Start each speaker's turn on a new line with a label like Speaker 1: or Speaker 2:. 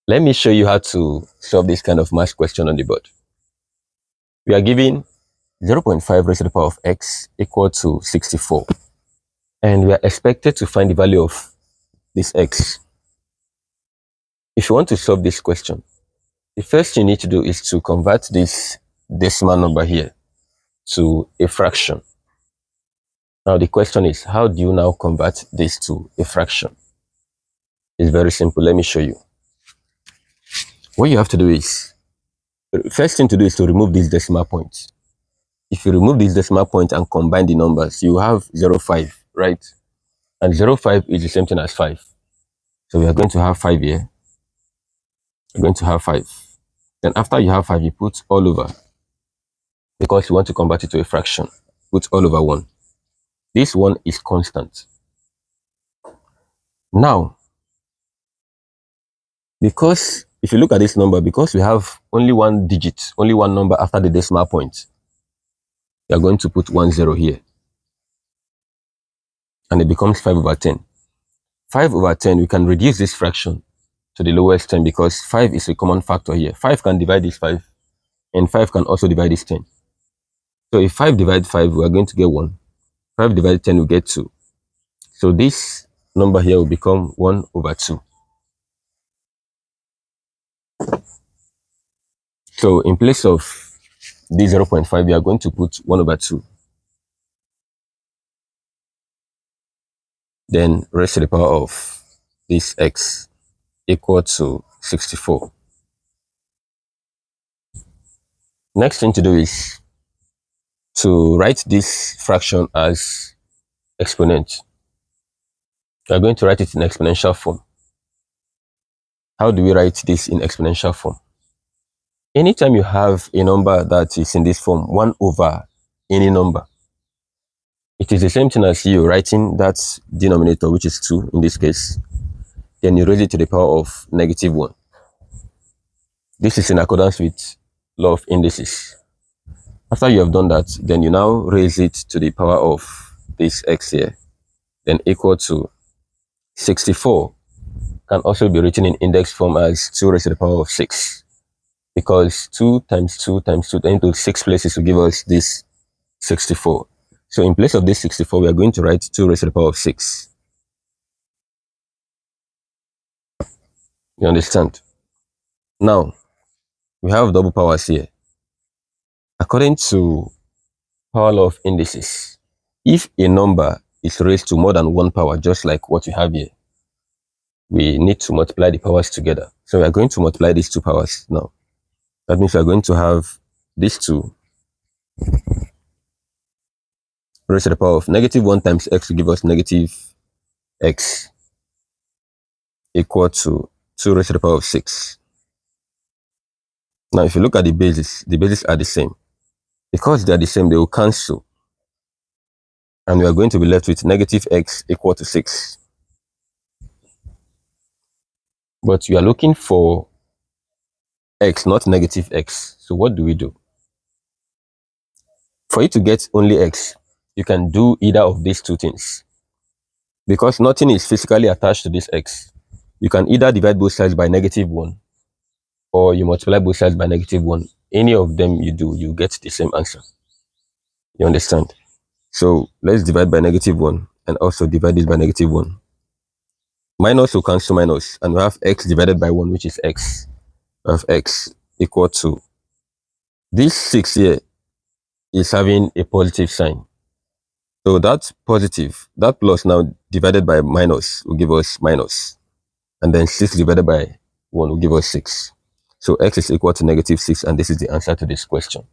Speaker 1: Let me show you how to solve this kind of math question on the board. We are given 0.5 raised to the power of x equal to 64. And we are expected to find the value of this x. If you want to solve this question, the first thing you need to do is to convert this decimal number here to a fraction. Now the question is, how do you now convert this to a fraction? It's very simple. Let me show you. What you have to do is, first thing to do is to remove this decimal point. If you remove this decimal point and combine the numbers, you have 0.5, right? And 0.5 is the same thing as 5. So we are going to have 5 here. We're going to have 5. Then after you have 5, you put all over. Because you want to convert it to a fraction, put all over 1. This 1 is constant. Now, because if you look at this number, because we have only one digit, only one number after the decimal point, you are going to put 10 here. And it becomes 5 over 10. 5 over 10, we can reduce this fraction to the lowest term because 5 is a common factor here. 5 can divide this 5, and 5 can also divide this 10. So if 5 divides 5, we are going to get 1. 5 divided 10, we get 2. So this number here will become 1 over 2. So in place of this 0.5, we are going to put 1 over 2. Then raised to the power of this x equal to 64. Next thing to do is to write this fraction as exponent. We are going to write it in exponential form. How do we write this in exponential form? Anytime you have a number that is in this form, 1 over any number, it is the same thing as you writing that denominator, which is 2 in this case. Then you raise it to the power of -1. This is in accordance with law of indices. After you have done that, then you now raise it to the power of this x here, then equal to 64 can also be written in index form as 2 raised to the power of 6. Because 2 times 2 times 2 into 6 places will give us this 64. So in place of this 64, we are going to write 2 raised to the power of 6. You understand? Now, we have double powers here. According to power law of indices, if a number is raised to more than one power, just like what we have here, we need to multiply the powers together. So we are going to multiply these 2 powers now. That means we are going to have these 2 raised to the power of -1 times x to give us -x equal to 2 raised to the power of 6. Now, if you look at the bases are the same. Because they are the same, they will cancel. And we are going to be left with -x equal to 6. But we are looking for x, not -x. So what do we do? For you to get only x, you can do either of these 2 things. Because nothing is physically attached to this x, you can either divide both sides by -1 or you multiply both sides by -1. Any of them you do, you get the same answer. You understand? So let's divide by -1 and also divide this by -1. Minus will cancel minus, and we have x divided by 1, which is x. We have x equal to, this 6 here is having a positive sign. So that positive, that plus now divided by minus will give us minus. And then 6 divided by 1 will give us 6. So x is equal to -6, and this is the answer to this question.